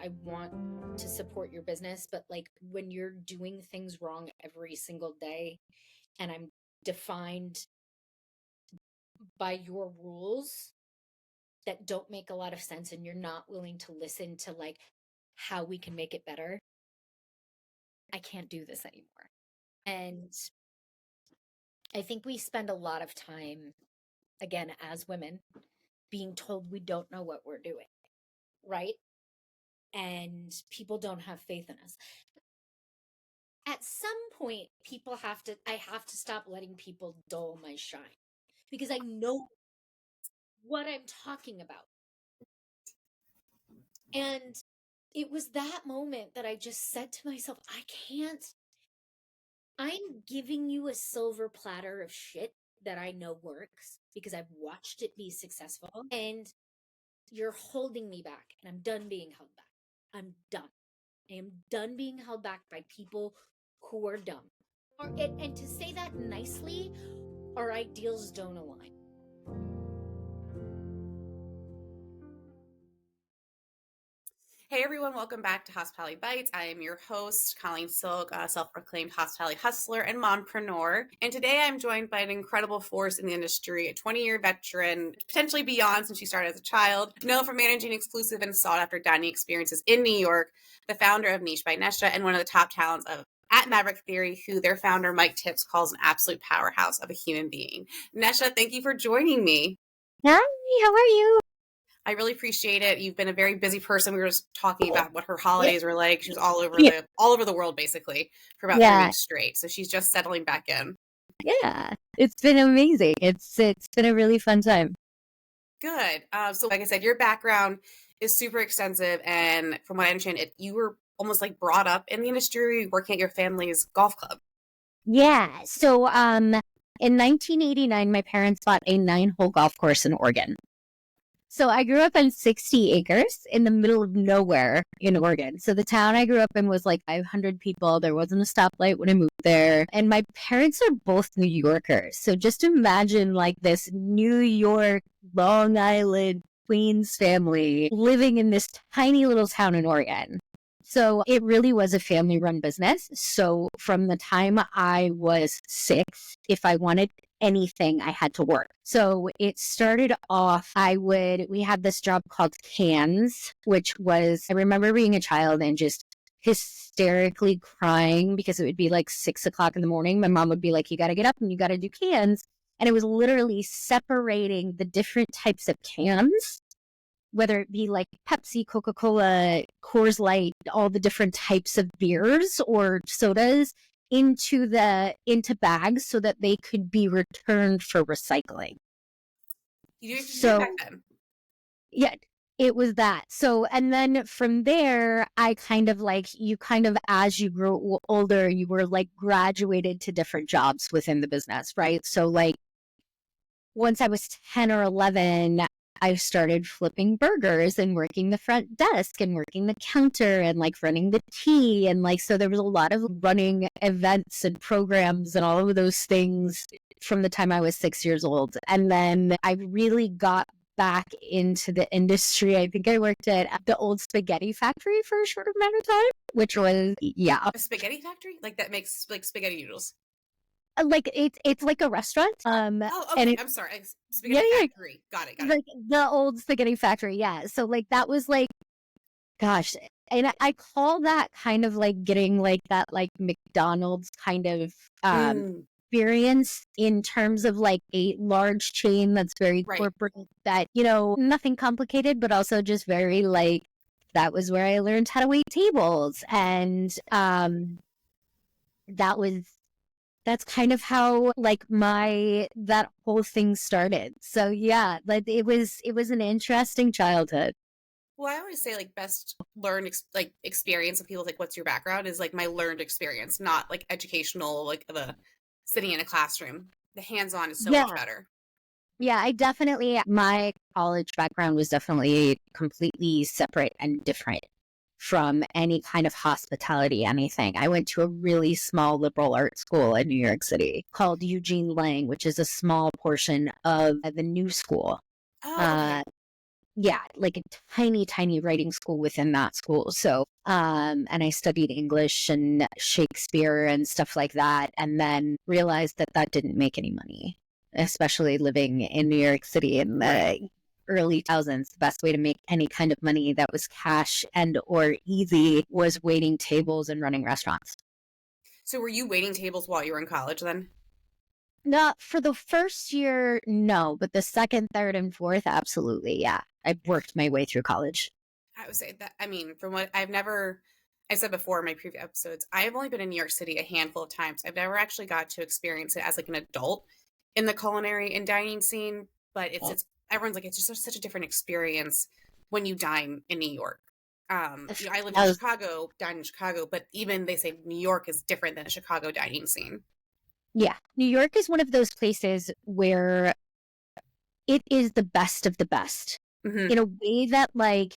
I want to support your business, but like when you're doing things wrong every single day and I'm defined by your rules that don't make a lot of sense and you're not willing to listen to like how we can make it better, I can't do this anymore. And I think we spend a lot of time, again, as women, being told we don't know what we're doing, right? And people don't have faith in us. At some point, I have to stop letting people dull my shine because I know what I'm talking about. And it was that moment that I just said to myself, I'm giving you a silver platter of shit that I know works because I've watched it be successful, and you're holding me back, and I'm done being held back. I'm done. I am done being held back by people who are dumb. And to say that nicely, our ideals don't align. Hey everyone, welcome back to Hospitality Bites. I am your host, Colleen Silk, a self-proclaimed hospitality hustler and mompreneur. And today I'm joined by an incredible force in the industry, a 20-year veteran, potentially beyond since she started as a child, known for managing exclusive and sought-after dining experiences in New York, the founder of Niche by Nesha, and one of the top talents at Maverick Theory, who their founder, Mike Tips, calls an absolute powerhouse of a human being. Nesha, thank you for joining me. Hi, how are you? I really appreciate it. You've been a very busy person. We were just talking about what her holidays were like. She was all over the world basically for about 3 weeks straight. So she's just settling back in. Yeah, it's been amazing. It's been a really fun time. Good. So like I said, your background is super extensive, and from what I understand, you were almost like brought up in the industry, working at your family's golf club. Yeah. So in 1989, my parents bought a 9-hole golf course in Oregon. So I grew up on 60 acres in the middle of nowhere in Oregon. So the town I grew up in was like 500 people. There wasn't a stoplight when I moved there. And my parents are both New Yorkers. So just imagine like this New York, Long Island, Queens family living in this tiny little town in Oregon. So it really was a family-run business. So from the time I was 6, if I wanted anything, I had to work. So it started off, we had this job called cans, which was, I remember being a child and just hysterically crying because it would be like 6 o'clock in the morning. My mom would be like, you got to get up and you got to do cans. And it was literally separating the different types of cans, whether it be like Pepsi, Coca-Cola, Coors Light, all the different types of beers or sodas into bags so that they could be returned for recycling. You did back then. Yeah, it was that. So, and then from there, I as you grew older, you were like graduated to different jobs within the business, right? So like once I was 10 or 11, I started flipping burgers and working the front desk and working the counter and like running the tea. And like, so there was a lot of running events and programs and all of those things from the time I was 6 years old. And then I really got back into the industry. I think I worked at the old spaghetti factory for a short amount of time, which was, A spaghetti factory? Like that makes like spaghetti noodles? Like it's like a restaurant. Okay. I'm sorry. Spaghetti factory. Got it. Like the old spaghetti factory. Yeah. So like that was like, gosh, and I call that kind of like getting like that like McDonald's kind of experience in terms of like a large chain that's very corporate, that, you know, nothing complicated, but also just very like, that was where I learned how to wait tables. And that's kind of how like that whole thing started. So yeah, like it was an interesting childhood. Well, I always say like best learned experience of people like, what's your background, is like my learned experience, not like educational, like the sitting in a classroom. The hands-on is so much better. Yeah, my college background was definitely completely separate and different from any kind of hospitality, anything. I went to a really small liberal arts school in New York City called Eugene Lang, which is a small portion of the New School. Oh, okay. yeah, like a tiny, tiny writing school within that school. So, and I studied English and Shakespeare and stuff like that, and then realized that that didn't make any money, especially living in New York City in the early 2000s. The best way to make any kind of money that was cash and or easy was waiting tables and running restaurants. So were you waiting tables while you were in college then? Not for the first year, no, but the second, third, and fourth, absolutely, yeah. I worked my way through college. I would say that, I mean, from what I said before in my previous episodes, I have only been in New York City a handful of times. I've never actually got to experience it as like an adult in the culinary and dining scene, but it's everyone's like, it's just such a different experience when you dine in New York. I live in Chicago, dine in Chicago, but even they say New York is different than a Chicago dining scene. Yeah, New York is one of those places where it is the best of the best in a way that like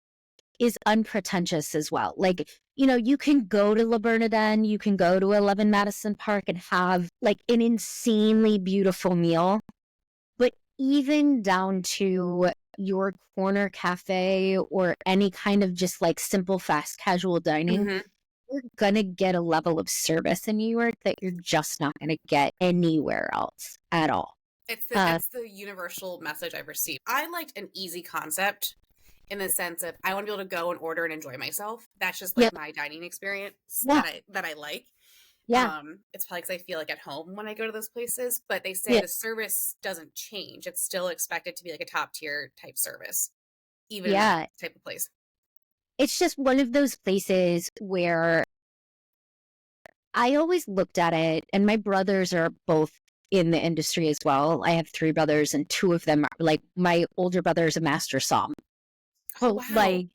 is unpretentious as well. Like, you can go to La Bernardin, you can go to 11 Madison Park and have like an insanely beautiful meal. But even down to your corner cafe or any kind of just like simple fast casual dining, you're going to get a level of service in New York that you're just not going to get anywhere else at all. It's the universal message I've received. I liked an easy concept in the sense of I want to be able to go and order and enjoy myself. That's just like my dining experience that I like. Yeah. It's probably because I feel like at home when I go to those places, but they say the service doesn't change. It's still expected to be like a top tier type service, even in that type of place. It's just one of those places where I always looked at it, and my brothers are both in the industry as well. I have 3 brothers, and 2 of them are like, my older brother is a master som. Oh, wow. Like,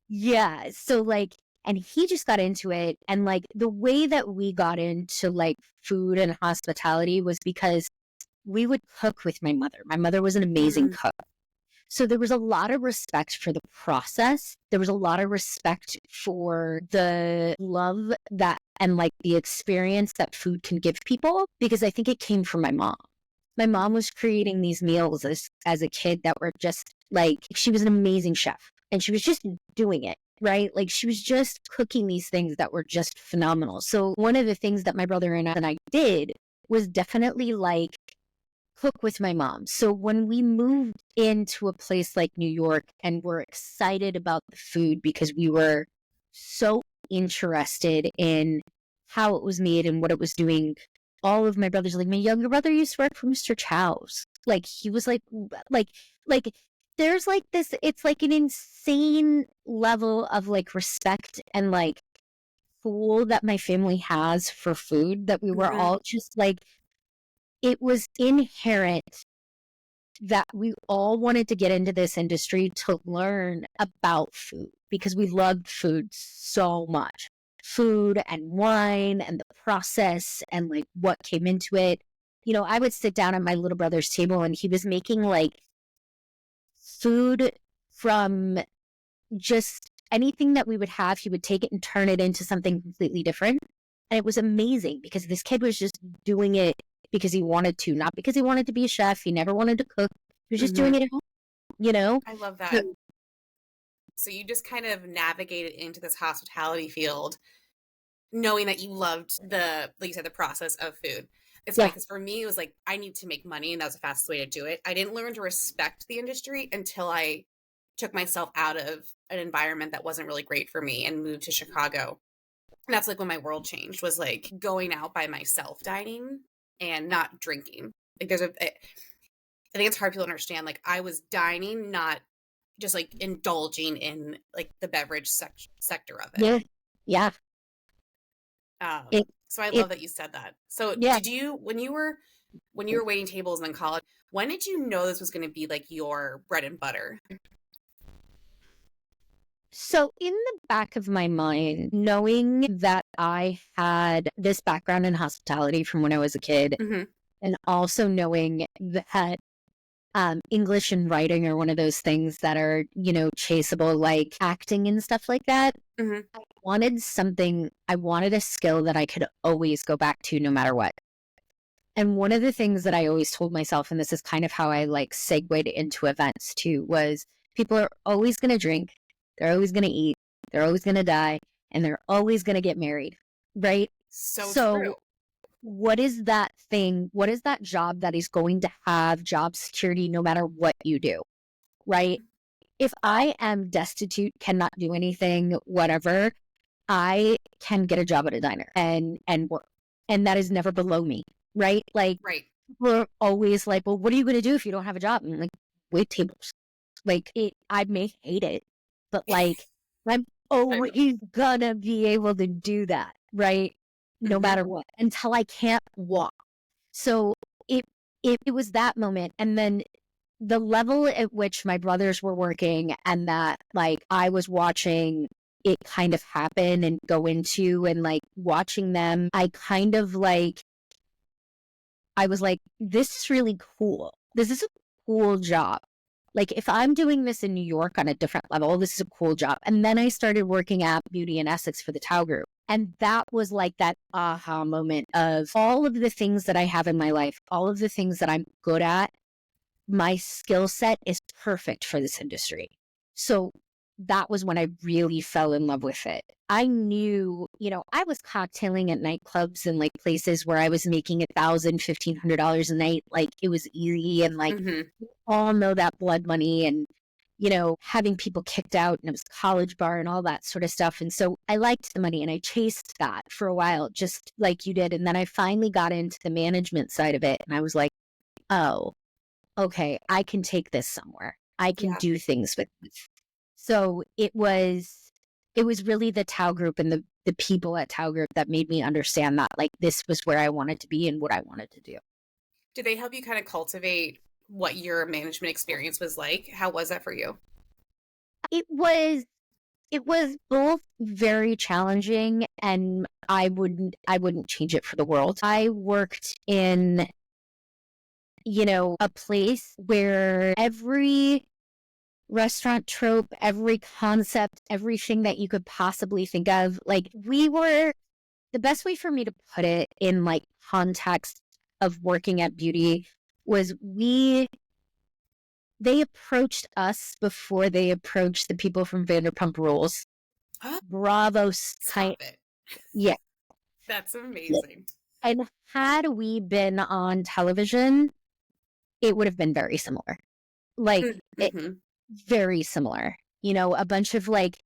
yeah. So like, and he just got into it. And like the way that we got into like food and hospitality was because we would cook with my mother. My mother was an amazing cook. So there was a lot of respect for the process. There was a lot of respect for the love that and like the experience that food can give people, because I think it came from my mom. My mom was creating these meals as a kid that were just like, she was an amazing chef and she was just doing it, right? Like she was just cooking these things that were just phenomenal. So one of the things that my brother and I did was definitely like cook with my mom. So when we moved into a place like New York and were excited about the food because we were so interested in how it was made and what it was doing, all of my brothers, like my younger brother used to work for Mr. Chow's. Like he was like there's like this, it's like an insane level of like respect and like fool that my family has for food that we were all just like, it was inherent that we all wanted to get into this industry to learn about food because we loved food so much. Food and wine and the process and like what came into it. I would sit down at my little brother's table and he was making like food from just anything that we would have. He would take it and turn it into something completely different. And it was amazing because this kid was just doing it because he wanted to, not because he wanted to be a chef. He never wanted to cook. He was just doing it at home, I love that. So you just kind of navigated into this hospitality field knowing that you loved like you said, the process of food. It's funny because for me, it was like, I need to make money and that was the fastest way to do it. I didn't learn to respect the industry until I took myself out of an environment that wasn't really great for me and moved to Chicago. And that's like when my world changed, was like going out by myself dining and not drinking. Like I think it's hard for people to understand. Like I was dining, not just like indulging in like the beverage sector of it. Yeah. So I love that you said that. So did you, when you were waiting tables in college, when did you know this was going to be like your bread and butter? So in the back of my mind, knowing that I had this background in hospitality from when I was a kid, and also knowing that English and writing are one of those things that are, chaseable, like acting and stuff like that. I wanted a skill that I could always go back to no matter what. And one of the things that I always told myself, and this is kind of how I like segued into events too, was People are always going to drink. They're always going to eat. They're always going to die. And they're always going to get married. Right? So true. What is that thing? What is that job that is going to have job security no matter what you do? Right? If I am destitute, cannot do anything, whatever, I can get a job at a diner and work. And that is never below me. Right? Like, Right. people are always like, well, what are you going to do if you don't have a job? And I'm like, wait tables. Like, I may hate it, but like, I'm always gonna be able to do that, right? No matter what, until I can't walk. So it was that moment. And then the level at which my brothers were working and that like I was watching it kind of happen and go into and like watching them, I kind of like, I was like, this is really cool. This is a cool job. Like, if I'm doing this in New York on a different level, this is a cool job. And then I started working at Beauty and Essex for the Tao Group. And that was like that aha moment of all of the things that I have in my life, all of the things that I'm good at, my skill set is perfect for this industry. So that was when I really fell in love with it. I knew, I was cocktailing at nightclubs and like places where I was making $1,000, $1,500 a night. Like, it was easy. And like, we all know that blood money and, having people kicked out, and it was a college bar and all that sort of stuff. And so I liked the money and I chased that for a while, just like you did. And then I finally got into the management side of it. And I was like, oh, okay, I can take this somewhere. I can do things with this. So it was really the Tao Group and the people at Tao Group that made me understand that like this was where I wanted to be and what I wanted to do. Did they help you kind of cultivate what your management experience was like? How was that for you? It was both very challenging, and I wouldn't change it for the world. I worked in a place where every restaurant trope, every concept, everything that you could possibly think of, like, the best way for me to put it in like context of working at Beauty was they approached us before they approached the people from Vanderpump Rules. Bravo. Stop it. Yeah. That's amazing. And had we been on television, it would have been very similar. Like, very similar. A bunch of like,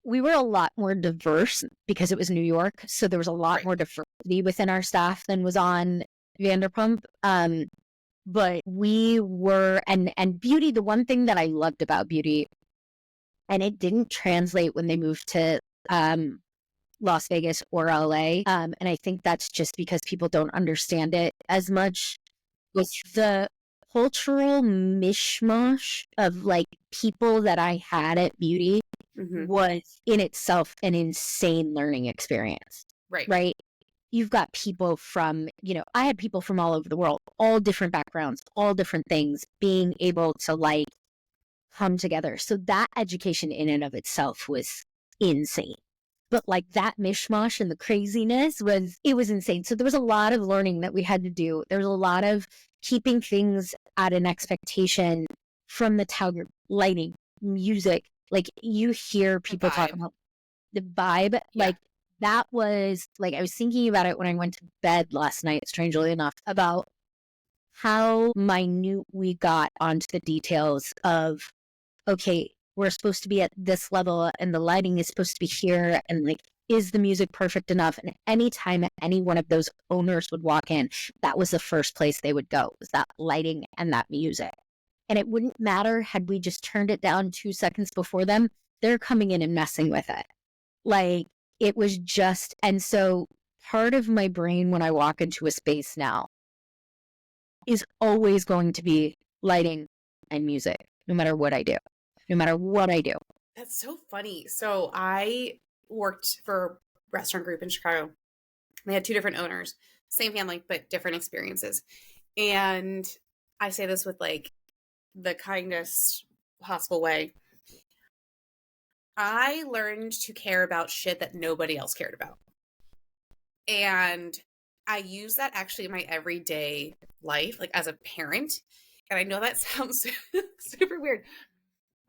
we were a lot more diverse because it was New York. So there was a lot more diversity within our staff than was on Vanderpump. But we were, and Beauty, the one thing that I loved about Beauty, and it didn't translate when they moved to Las Vegas or LA. And I think that's just because people don't understand it as much, was the cultural mishmash of like people that I had at Beauty was in itself an insane learning experience. Right. You've got people from, I had people from all over the world, all different backgrounds, all different things, being able to like come together. So that education in and of itself was insane. But like that mishmash and the craziness it was insane. So there was a lot of learning that we had to do. There was a lot of keeping things at an expectation from the Tao Group, lighting, music. Like, you hear people talk about the vibe. Like, that was like, I was thinking about it when I went to bed last night, strangely enough, about how minute we got onto the details of, okay, we're supposed to be at this level and the lighting is supposed to be here, and like, is the music perfect enough? And anytime any one of those owners would walk in, that was the first place they would go, was that lighting and that music. And it wouldn't matter had we just turned it down 2 seconds before them, they're coming in and messing with it. Like, it was just, and so part of my brain when I walk into a space now is always going to be lighting and music, no matter what I do. No matter what I do. That's so funny. So I worked for a restaurant group in Chicago. They had 2 different owners, same family, but different experiences. And I say this with like the kindest possible way. I learned to care about shit that nobody else cared about. And I use that actually in my everyday life, like as a parent. And I know that sounds super weird,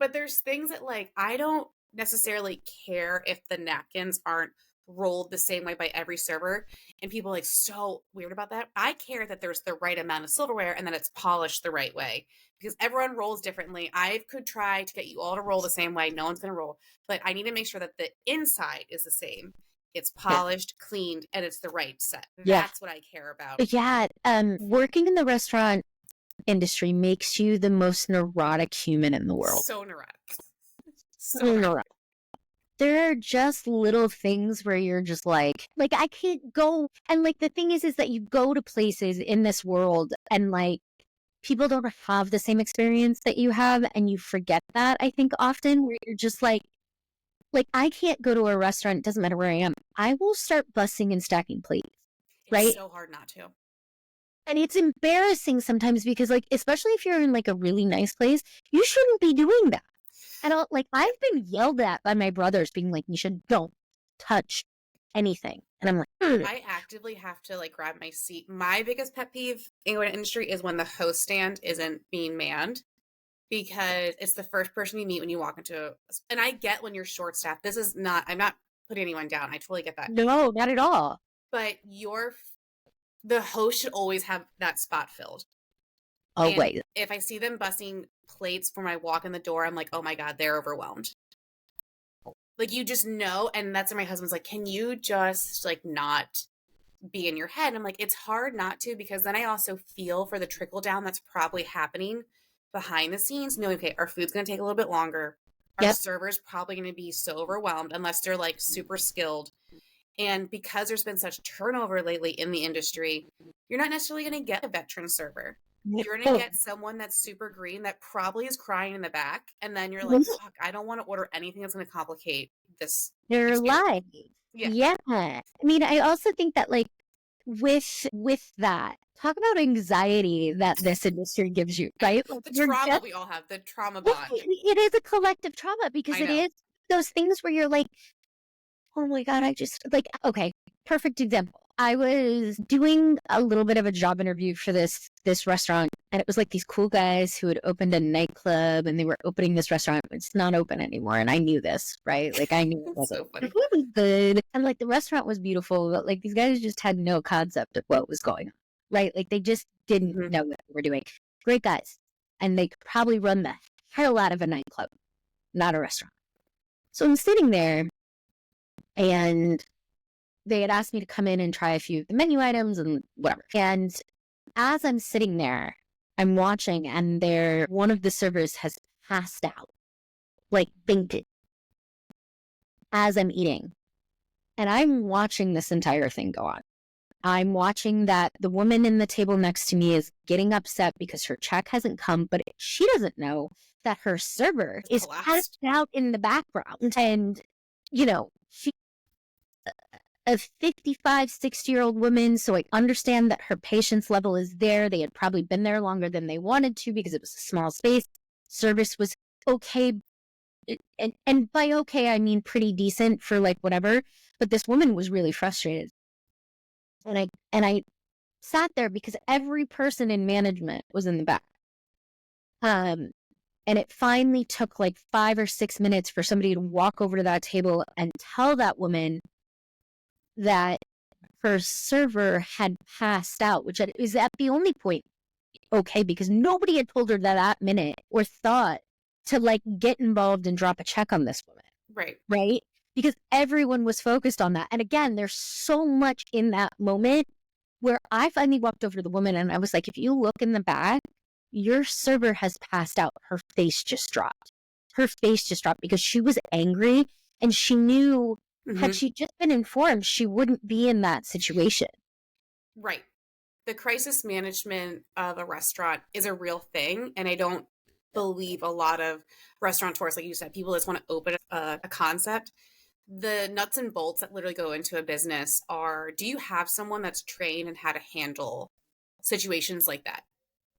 But there's things that like, I don't necessarily care if the napkins aren't rolled the same way by every server. And people are like so weird about that. I care that there's the right amount of silverware and that it's polished the right way because everyone rolls differently. I could try to get you all to roll the same way. No one's going to roll, but I need to make sure that the inside is the same. It's polished, cleaned, and it's the right set. Yeah. That's what I care about. Yeah. Working in the restaurant industry makes you the most neurotic human in the world. So neurotic. So neurotic. There are just little things where you're just like I can't go. And like the thing is that you go to places in this world and like people don't have the same experience that you have, and you forget that, I think, often, where you're just like I can't go to a restaurant, it doesn't matter where I am. I will start bussing and stacking plates. Right? It's so hard not to. And it's embarrassing sometimes because like, especially if you're in like a really nice place, you shouldn't be doing that. And I've been yelled at by my brothers being like, Nesha, don't touch anything. And I'm like, I actively have to like grab my seat. My biggest pet peeve in the industry is when the host stand isn't being manned, because it's the first person you meet when you walk into and I get when you're short staffed. I'm not putting anyone down. I totally get that. No, not at all. But the host should always have that spot filled. Oh, wait. If I see them bussing plates for my walk in the door, I'm like, oh my God, they're overwhelmed. Like, you just know. And that's when my husband's like, can you just like not be in your head? And I'm like, it's hard not to, because then I also feel for the trickle down that's probably happening behind the scenes, knowing, okay, our food's going to take a little bit longer. Our server's probably going to be so overwhelmed unless they're like super skilled. And because there's been such turnover lately in the industry, you're not necessarily going to get a veteran server. You're going to get someone that's super green that probably is crying in the back. And then you're like, fuck, I don't want to order anything that's going to complicate this. Their life. Yeah. I mean, I also think that like with that, talk about anxiety that this industry gives you, right? Like, the trauma we all have, the trauma bond. It is a collective trauma because it is those things where you're like, oh my God, I just like, okay, perfect example. I was doing a little bit of a job interview for this restaurant, and it was like these cool guys who had opened a nightclub, and they were opening this restaurant. It's not open anymore, and I knew this, right? Like, I knew it wasn't so funny. really good, and like the restaurant was beautiful, but like these guys just had no concept of what was going on, right? Like they just didn't know what they were doing. Great guys, and they could probably run the hell out of a nightclub, not a restaurant. So I'm sitting there, and they had asked me to come in and try a few of the menu items and whatever. And as I'm sitting there, I'm watching, and one of the servers has passed out, like fainted, as I'm eating. And I'm watching this entire thing go on. I'm watching that the woman in the table next to me is getting upset because her check hasn't come, but she doesn't know that her server is passed out in the background. And, you know, she a 55, 60-year-old woman, so I understand that her patience level is there. They had probably been there longer than they wanted to because it was a small space. Service was okay, and by okay, I mean pretty decent for like whatever, but this woman was really frustrated. And I sat there because every person in management was in the back. And it finally took like 5 or 6 minutes for somebody to walk over to that table and tell that woman that her server had passed out, which is at the only point okay, because nobody had told her that minute or thought to like get involved and drop a check on this woman. Right? Because everyone was focused on that. And again, there's so much in that moment where I finally walked over to the woman and I was like, if you look in the back, your server has passed out. Her face just dropped. Because she was angry, and she knew had she just been informed, she wouldn't be in that situation. Right. The crisis management of a restaurant is a real thing. And I don't believe a lot of restaurateurs, like you said, people just want to open a concept. The nuts and bolts that literally go into a business are, do you have someone that's trained and how to handle situations like that?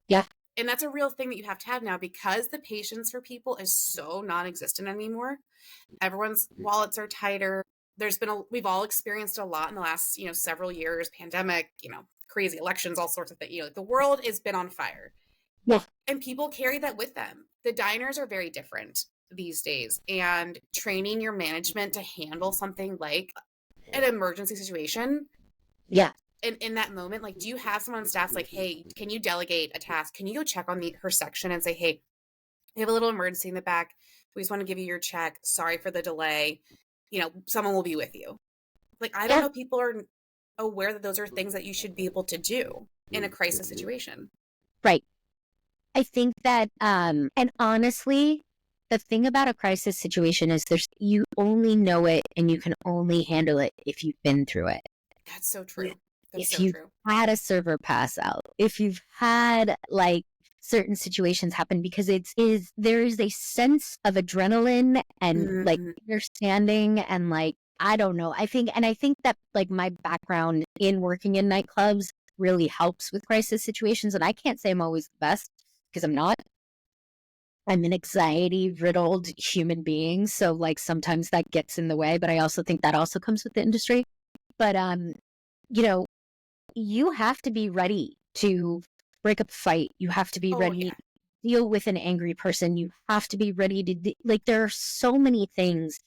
Yeah. And that's a real thing that you have to have now, because the patience for people is so non-existent anymore. Everyone's wallets are tighter. We've all experienced a lot in the last, several years, pandemic, crazy elections, all sorts of things. The world has been on fire. Yeah. And people carry that with them. the diners are very different these days, and training your management to handle something like an emergency situation. Yeah. In that moment, like, do you have someone on staff like, hey, can you delegate a task? Can you go check on her section and say, hey, we have a little emergency in the back. We just want to give you your check. Sorry for the delay. Someone will be with you. Like, I don't know, people are aware that those are things that you should be able to do in a crisis situation. Right. I think that, and honestly, the thing about a crisis situation is you only know it and you can only handle it if you've been through it. That's so true. If you've had a server pass out, if you've had like certain situations happen, because there is a sense of adrenaline and like understanding and like, I don't know. I think that like my background in working in nightclubs really helps with crisis situations. And I can't say I'm always the best because I'm not. I'm an anxiety-riddled human being. So like sometimes that gets in the way, but I also think that also comes with the industry. But, you have to be ready to break up a fight. You have to be ready to deal with an angry person. You have to be ready to, like, there are so many things.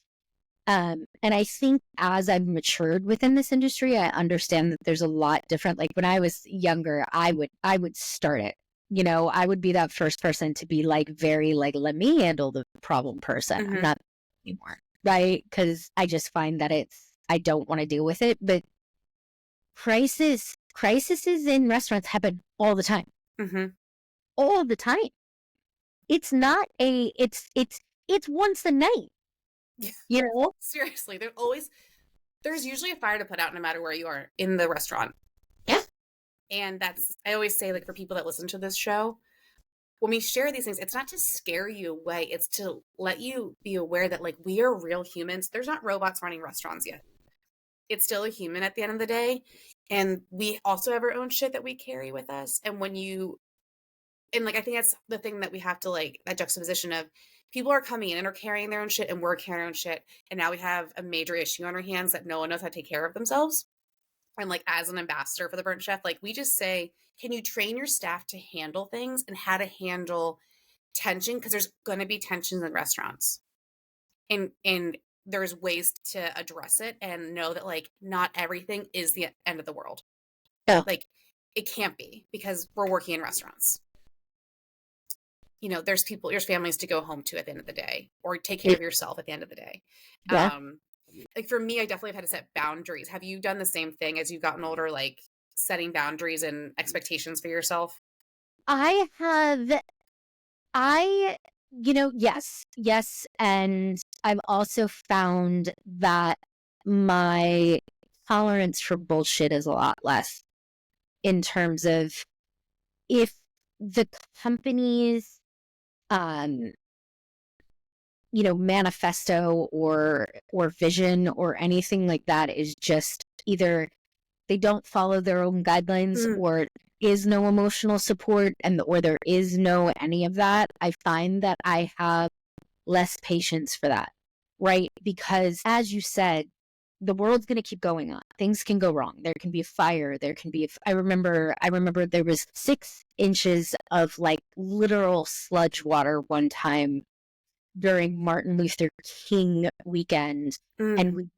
And I think as I've matured within this industry, I understand that there's a lot different. Like when I was younger, I would start it. I would be that first person to be like, very like, let me handle the problem person. I'm not anymore. Right. Because I just find that I don't want to deal with it. But crises in restaurants happen all the time. All the time. It's not it's once a night. Seriously, there's usually a fire to put out no matter where you are in the restaurant. Yeah. And I always say, like, for people that listen to this show, when we share these things, it's not to scare you away. It's to let you be aware that, like, we are real humans. There's not robots running restaurants yet. It's still a human at the end of the day. And we also have our own shit that we carry with us. And I think that's the thing that we have to, like, that juxtaposition of people are coming in and are carrying their own shit and we're carrying our own shit. And now we have a major issue on our hands that no one knows how to take care of themselves. And like, as an ambassador for the Burnt Chef, like, we just say, can you train your staff to handle things and how to handle tension? Because there's going to be tensions in restaurants. And there's ways to address it and know that, like, not everything is the end of the world. Yeah. Like, it can't be, because we're working in restaurants. There's families to go home to at the end of the day, or take care of yourself at the end of the day. Yeah. Like for me, I definitely have had to set boundaries. Have you done the same thing as you've gotten older, like setting boundaries and expectations for yourself? I have, yes. And I've also found that my tolerance for bullshit is a lot less, in terms of if the company's manifesto or vision or anything like that is just either they don't follow their own guidelines or is no emotional support or there is no any of that, I find that I have less patience for that, right? Because as you said, the world's going to keep going on. Things can go wrong. There can be a fire. There can be I remember there was 6 inches of like literal sludge water one time during Martin Luther King weekend, and we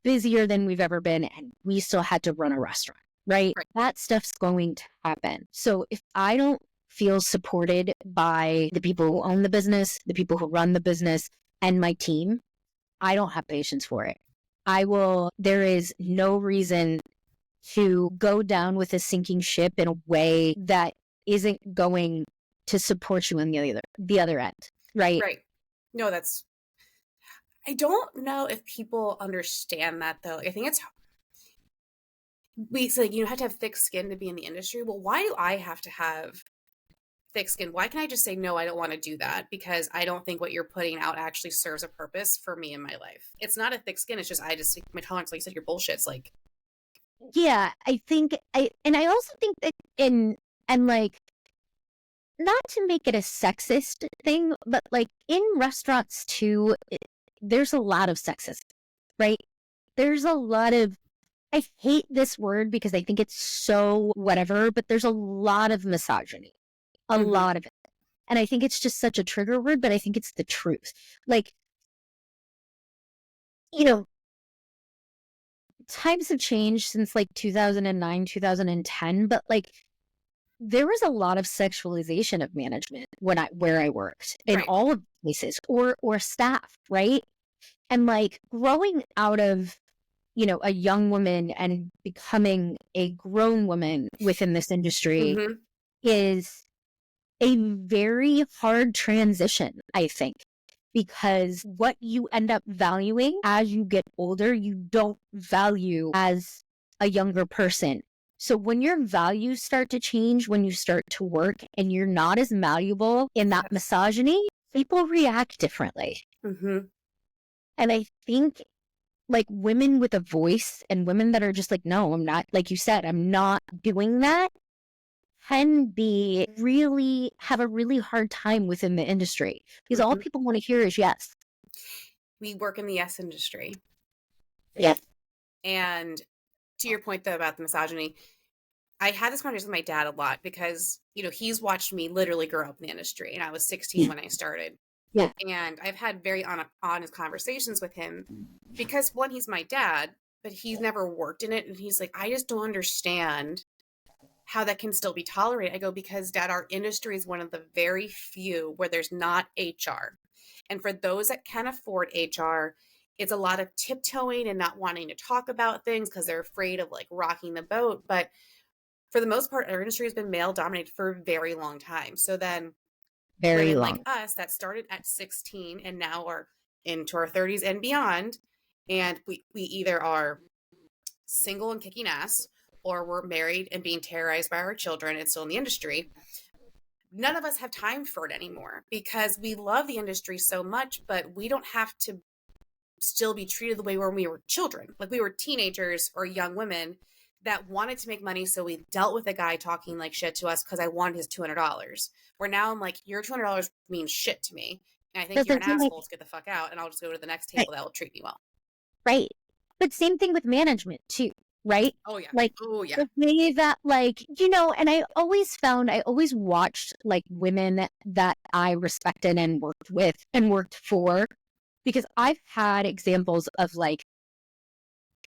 busier than we've ever been, and we still had to run a restaurant, right? That stuff's going to happen. So if I don't feel supported by the people who own the business, the people who run the business, and my team, I don't have patience for it. There is no reason to go down with a sinking ship in a way that isn't going to support you on the other end, right? Right. No, I don't know if people understand that, though. I think we say you have to have thick skin to be in the industry. Well, why do I have to have thick skin? Why can't I just say, no, I don't want to do that, because I don't think what you're putting out actually serves a purpose for me in my life? It's not a thick skin. It's just, my tolerance, like you said, your bullshit's like. Yeah, I also think that and like, not to make it a sexist thing, but like in restaurants too, there's a lot of sexism, right? There's a lot of, I hate this word because I think it's so whatever, but there's a lot of misogyny, a lot of it. And I think it's just such a trigger word, but I think it's the truth. Like, you know, times have changed since like 2009, 2010, but like there was a lot of sexualization of management where I worked in Right. all of places or staff, right? And like growing out of, a young woman and becoming a grown woman within this industry Mm-hmm. is a very hard transition, I think, because what you end up valuing as you get older, you don't value as a younger person. So when your values start to change, when you start to work and you're not as malleable in that misogyny, people react differently. Mm-hmm. And I think like women with a voice and women that are just like, no, I'm not, like you said, I'm not doing that, can be really have a really hard time within the industry because all people want to hear is yes. We work in the yes industry. Yes. And to your point though about the misogyny, I had this conversation with my dad a lot because, he's watched me literally grow up in the industry, and I was 16 when I started. Yeah. And I've had very honest conversations with him because, one, he's my dad, but he's never worked in it. And he's like, I just don't understand how that can still be tolerated. I go, because, Dad, our industry is one of the very few where there's not HR. And for those that can afford HR, it's a lot of tiptoeing and not wanting to talk about things because they're afraid of like rocking the boat. But for the most part, our industry has been male dominated for a very long time. So then Very women long. like us that started at 16 and now are into our 30s and beyond, and we either are single and kicking ass, or we're married and being terrorized by our children and still in the industry. None of us have time for it anymore because we love the industry so much, but we don't have to still be treated the way when we were children. Like we were teenagers or young women that wanted to make money, so we dealt with a guy talking like shit to us because I wanted his $200. Where now I'm like, your $200 means shit to me, and I think you're an asshole. Get the fuck out, and I'll just go to the next table that will treat me well. Right. But same thing with management too, right? Oh yeah. Like, oh yeah. The way that like, and I always watched like women that I respected and worked with and worked for, because I've had examples of like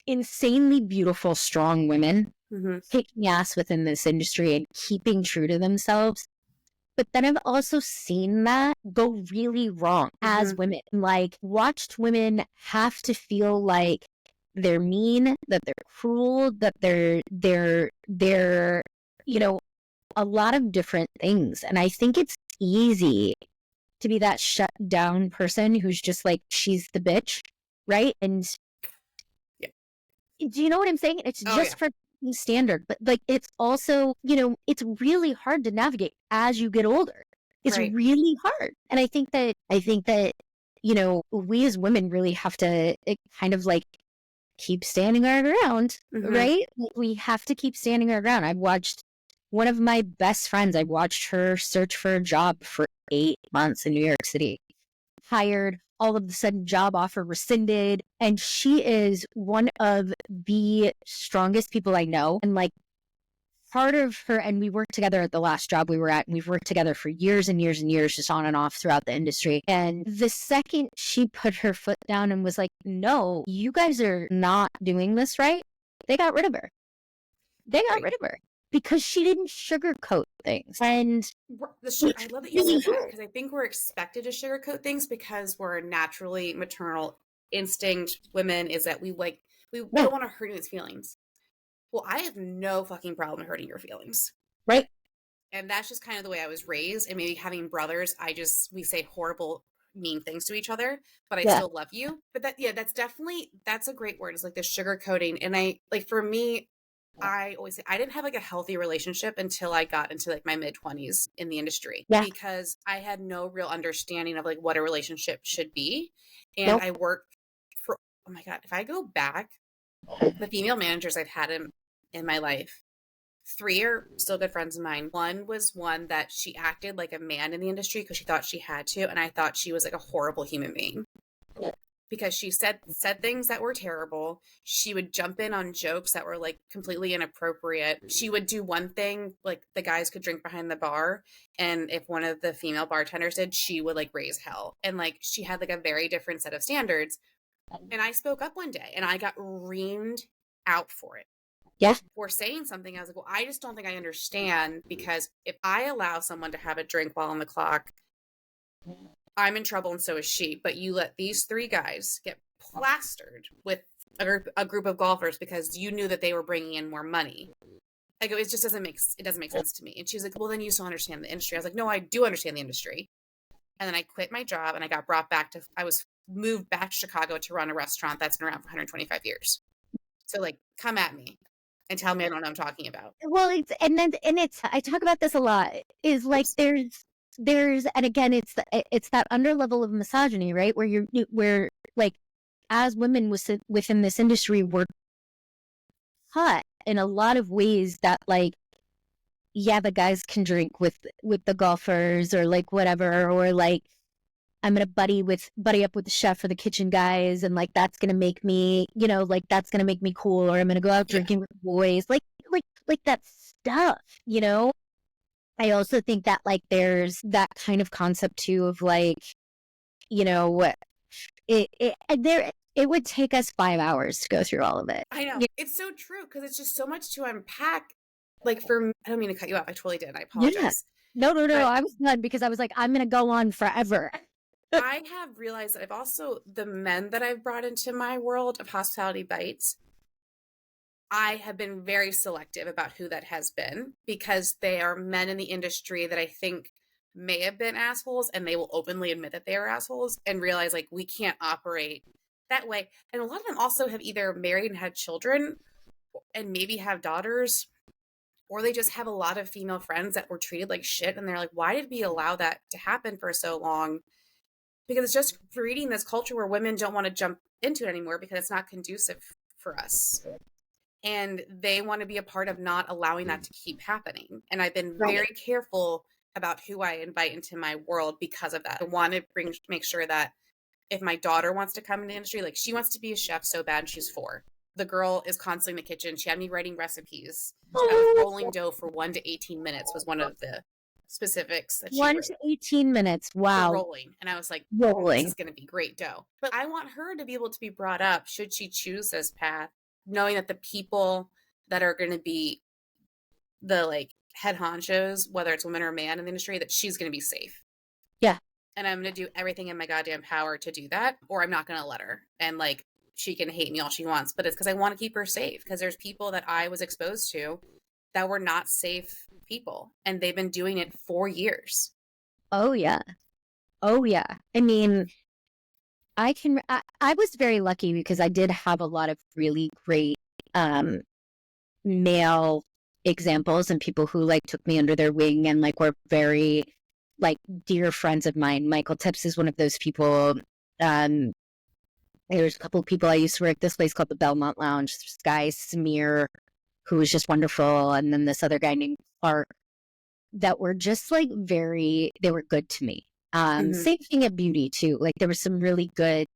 insanely beautiful, strong women kicking ass within this industry and keeping true to themselves. But then I've also seen that go really wrong as women. Like, watched women have to feel like they're mean, that they're cruel, that they're a lot of different things. And I think it's easy to be that shut down person who's just like, she's the bitch, right? And do you know what I'm saying? It's just for standard, but like it's also, it's really hard to navigate as you get older. It's really hard. And I think that we as women really have to kind of like keep standing our ground, right? We have to keep standing our ground. I've watched one of my best friends, I watched her search for a job for 8 months in New York City. Hired, all of a sudden job offer rescinded, and she is one of the strongest people I know. And like part of her, and we worked together at the last job we were at, and we've worked together for years and years and years, just on and off throughout the industry. And the second she put her foot down and was like, no, you guys are not doing this right, they got rid of her. Because she didn't sugarcoat things. And I love that you said that, because I think we're expected to sugarcoat things because we're naturally maternal instinct women, is that we don't want to hurt anyone's feelings. Well, I have no fucking problem hurting your feelings. Right. And that's just kind of the way I was raised. And maybe having brothers, we say horrible, mean things to each other, but I still love you. But that's a great word. It's like the sugarcoating. And for me, I always say I didn't have like a healthy relationship until I got into like my mid-20s in the industry, because I had no real understanding of like what a relationship should be. And I worked for, oh my God, if I go back, the female managers I've had in my life, 3 are still good friends of mine. One was one that she acted like a man in the industry because she thought she had to, and I thought she was like a horrible human being. because she said things that were terrible. She would jump in on jokes that were like completely inappropriate. She would do one thing, like the guys could drink behind the bar, and if one of the female bartenders did, she would like raise hell. And like she had like a very different set of standards. And I spoke up one day and I got reamed out for it. Yeah. For saying something. I was like, well, I just don't think I understand, because if I allow someone to have a drink while on the clock, I'm in trouble and so is she. But you let these 3 guys get plastered with a group of golfers because you knew that they were bringing in more money. I go, it doesn't make sense to me. And she's like, well, then you still understand the industry. I was like, no, I do understand the industry. And then I quit my job and I got I was moved back to Chicago to run a restaurant that's been around for 125 years. So like, come at me and tell me I don't know what I'm talking about. Well, I talk about this a lot, is like there's and again it's that under level of misogyny, right, where like as women within this industry, we're taught in a lot of ways that like, yeah, the guys can drink with the golfers or like whatever, or like I'm gonna buddy up with the chef or the kitchen guys, and like that's gonna make me, like that's gonna make me cool, or I'm gonna go out drinking with the boys, like that stuff, I also think that like there's that kind of concept too of like, it would take us 5 hours to go through all of it. I know. It's so true, because it's just so much to unpack. Like for me, I don't mean to cut you off. I totally did. I apologize. Yeah. No. I was done because I was like, I'm going to go on forever. I have realized that the men that I've brought into my world of Hospitality Bites, I have been very selective about who that has been, because they are men in the industry that I think may have been assholes, and they will openly admit that they are assholes and realize like we can't operate that way. And a lot of them also have either married and had children and maybe have daughters, or they just have a lot of female friends that were treated like shit. And they're like, why did we allow that to happen for so long? Because it's just breeding this culture where women don't want to jump into it anymore because it's not conducive for us. And they want to be a part of not allowing that to keep happening. And I've been very careful about who I invite into my world because of that. I want to make sure that if my daughter wants to come in the industry, like she wants to be a chef so bad, she's 4. The girl is constantly in the kitchen. She had me writing recipes. I was rolling dough for 1 to 18 minutes was one of the specifics that she 1 wrote. to 18 minutes. Wow. Rolling. And I was like, rolling. This is going to be great dough. But I want her to be able to be brought up, should she choose this path, knowing that the people that are going to be the like head honchos, whether it's woman or man in the industry, that she's going to be safe. Yeah. And I'm going to do everything in my goddamn power to do that, or I'm not going to let her. And like, she can hate me all she wants, but it's because I want to keep her safe, because there's people that I was exposed to that were not safe people, and they've been doing it for years. Oh yeah. I mean, I was very lucky because I did have a lot of really great male examples and people who like took me under their wing and like were very like dear friends of mine. Michael Tips is one of those people. There's a couple of people I used to work at this place called the Belmont Lounge. This guy Samir, who was just wonderful, and then this other guy named Clark, that were just like they were good to me. Same thing at Beauty too. Like there was some really good,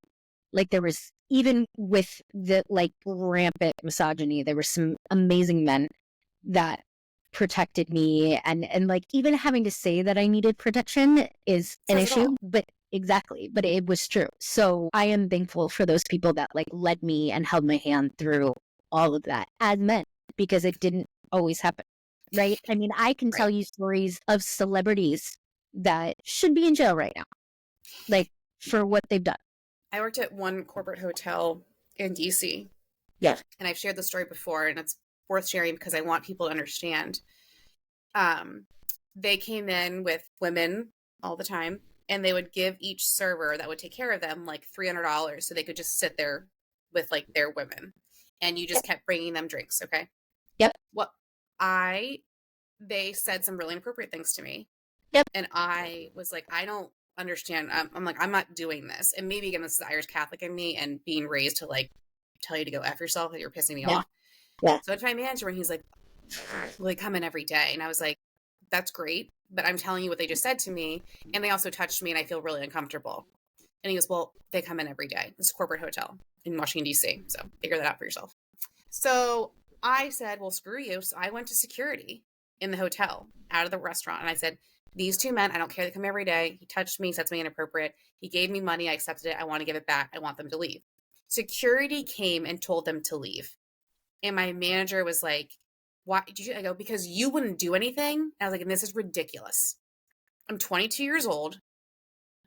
like there was, even with the like rampant misogyny, there were some amazing men that protected me, and like even having to say that I needed protection is an issue, but exactly, but it was true. So I am thankful for those people that like led me and held my hand through all of that as men, because it didn't always happen. Right? I mean, I can tell you stories of celebrities that should be in jail right now, like for what they've done. I worked at one corporate hotel in DC. Yeah. And I've shared the story before, and it's worth sharing because I want people to understand. They came in with women all the time, and they would give each server that would take care of them like $300 so they could just sit there with like their women, and you just kept bringing them drinks. Okay. Yep. They said some really inappropriate things to me. Yep. And I was like, I don't understand. I'm like, I'm not doing this. And maybe again, this is Irish Catholic in me and being raised to like tell you to go F yourself, that you're pissing me off. Yeah. So I went to my manager and he's like, well, they come in every day. And I was like, that's great, but I'm telling you what they just said to me. And they also touched me and I feel really uncomfortable. And he goes, well, they come in every day. It's a corporate hotel in Washington, D.C. So figure that out for yourself. So I said, well, screw you. So I went to security in the hotel out of the restaurant. And I said, these two men, I don't care. They come every day. He touched me, said something inappropriate. He gave me money. I accepted it. I want to give it back. I want them to leave. Security came and told them to leave. And my manager was like, why did you? I go, because you wouldn't do anything. And I was like, and this is ridiculous. I'm 22 years old.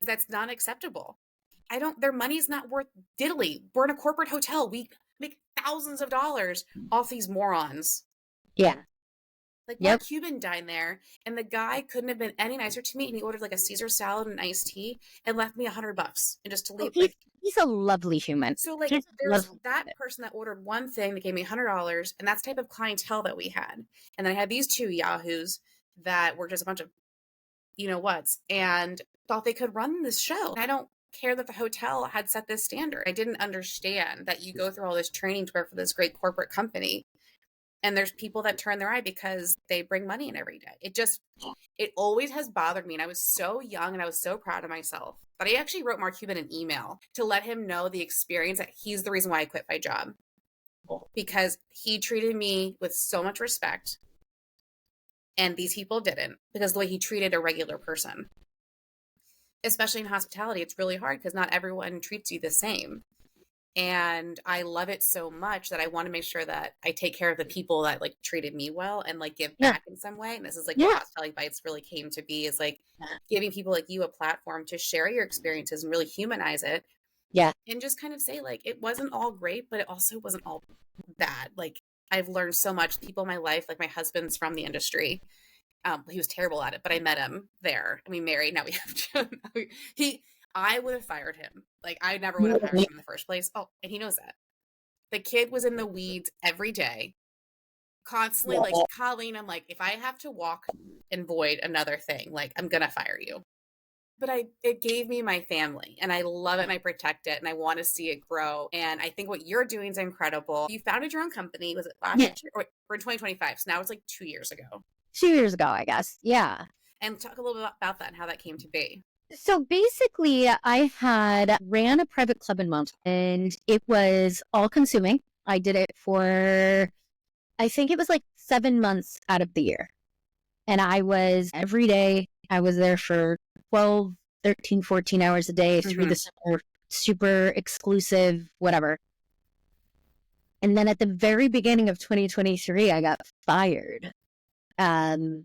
That's not acceptable. Their money's not worth diddly. We're in a corporate hotel. We make thousands of dollars off these morons. Yeah. Like, Mark Cuban dined there, and the guy couldn't have been any nicer to me, and he ordered like a Caesar salad and iced tea and left me $100 and just to leave. He's a lovely human. So like, there's that person that ordered one thing that gave me $100, and that's the type of clientele that we had. And then I had these two yahoos that were just a bunch of you-know-whats and thought they could run this show. And I don't care that the hotel had set this standard. I didn't understand that you go through all this training to work for this great corporate company. And there's people that turn their eye because they bring money in every day. It always has bothered me. And I was so young and I was so proud of myself. But I actually wrote Mark Cuban an email to let him know the experience, that he's the reason why I quit my job. Because he treated me with so much respect. And these people didn't, because the way he treated a regular person. Especially in hospitality, it's really hard because not everyone treats you the same. And I love it so much that I want to make sure that I take care of the people that like treated me well and like give back in some way. And this is like what Hospitality Bites really came to be, is like giving people like you a platform to share your experiences and really humanize it. Yeah. And just kind of say like, it wasn't all great, but it also wasn't all bad. Like, I've learned so much. People in my life, like my husband's from the industry. He was terrible at it, but I met him there. I mean, married. Now we have children. I would have fired him. Like, I never would have hired him in the first place. Oh, and he knows that. The kid was in the weeds every day, constantly like, Colleen, I'm like, if I have to walk and void another thing, like, I'm going to fire you. But it gave me my family, and I love it, and I protect it, and I want to see it grow. And I think what you're doing is incredible. You founded your own company. Was it last year? Or we're in 2025. So now it's like 2 years ago. 2 years ago, I guess. Yeah. And talk a little bit about that and how that came to be. So basically, I had ran a private club in Montreal, and it was all consuming. I did it for, I think it was like 7 months out of the year. And I was every day, I was there for 12, 13, 14 hours a day through the summer, super exclusive, whatever. And then at the very beginning of 2023, I got fired. And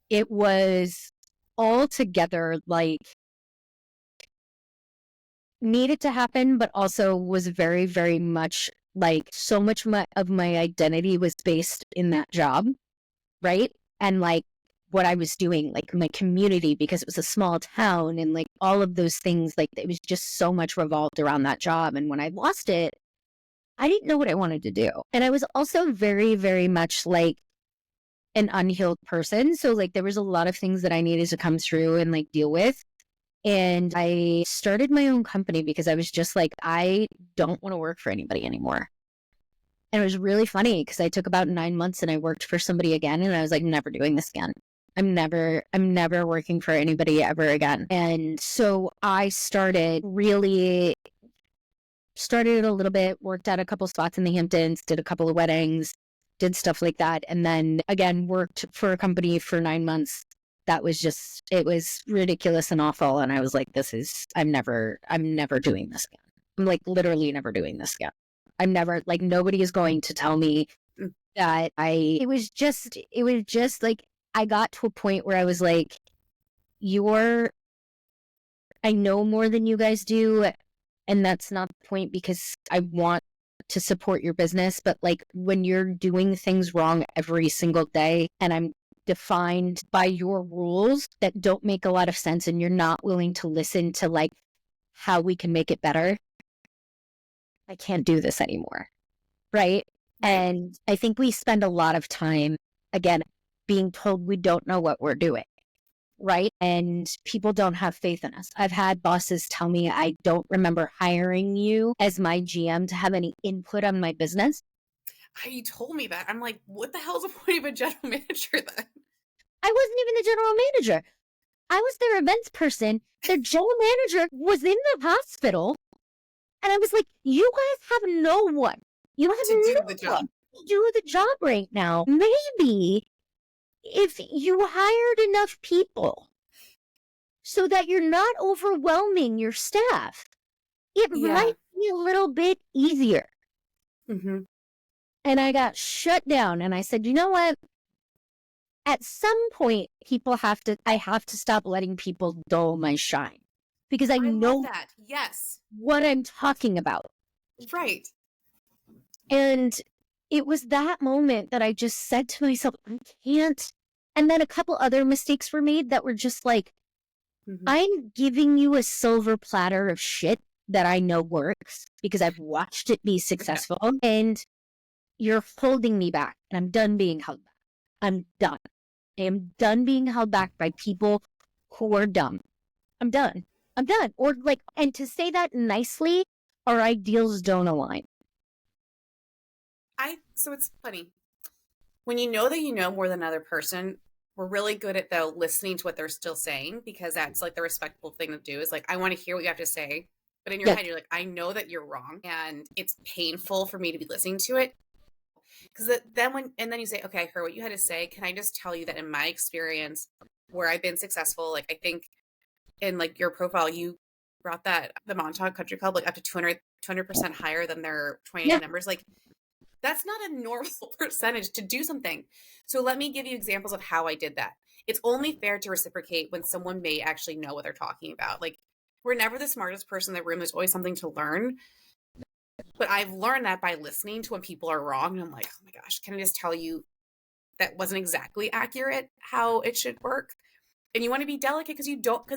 it was all together like needed to happen, but also was very, very much like so much of my identity was based in that job, right? And like what I was doing, like my community, because it was a small town, and like all of those things, like it was just so much revolved around that job. And when I lost it, I didn't know what I wanted to do. And I was also very, very much like an unhealed person. So like there was a lot of things that I needed to come through and like deal with. And I started my own company because I was just like, I don't want to work for anybody anymore. And it was really funny because I took about 9 months and I worked for somebody again, and I was like, never doing this again. I'm never working for anybody ever again. And so I started it a little bit, worked at a couple spots in the Hamptons, did a couple of weddings, did stuff like that. And then again, worked for a company for 9 months. That was just, it was ridiculous and awful. And I was like, I'm never doing this again. I'm like literally never doing this again. I'm never, like, nobody is going to tell me that it was just like, I got to a point where I was like, I know more than you guys do. And that's not the point, because I want to support your business. But like when you're doing things wrong every single day, and I'm defined by your rules that don't make a lot of sense, and you're not willing to listen to like how we can make it better, I can't do this anymore. Right. And I think we spend a lot of time, again, being told we don't know what we're doing. Right. And people don't have faith in us. I've had bosses tell me, I don't remember hiring you as my GM to have any input on my business. You told me that. I'm like, what the hell is the point of a general manager then? I wasn't even the general manager. I was their events person. Their general manager was in the hospital. And I was like, you guys have no one. You have To do no the job. one to do the job right now. Maybe if you hired enough people so that you're not overwhelming your staff, it might be a little bit easier. Mm-hmm. And I got shut down. And I said, you know what? At some point, I have to stop letting people dull my shine. Because I know love that. Yes. what I'm talking about. Right. And it was that moment that I just said to myself, I can't. And then a couple other mistakes were made that were just like, I'm giving you a silver platter of shit that I know works because I've watched it be successful, and you're holding me back, and I'm done being held back. I'm done. I am done being held back by people who are dumb. I'm done. Or like, and to say that nicely, our ideals don't align. So it's funny. When you know that you know more than another person, we're really good at though listening to what they're still saying, because that's like the respectful thing to do is like, I want to hear what you have to say. But in your head, you're like, I know that you're wrong. And it's painful for me to be listening to it. Because then you say, okay, I heard what you had to say. Can I just tell you that in my experience where I've been successful, like I think in like your profile, you brought that the Montauk Country Club like up to 200% higher than their 20 numbers. Like that's not a normal percentage to do something. So let me give you examples of how I did that. It's only fair to reciprocate when someone may actually know what they're talking about. Like we're never the smartest person in the room. There's always something to learn. But I've learned that by listening to when people are wrong. And I'm like, oh my gosh, can I just tell you that wasn't exactly accurate how it should work? And you want to be delicate because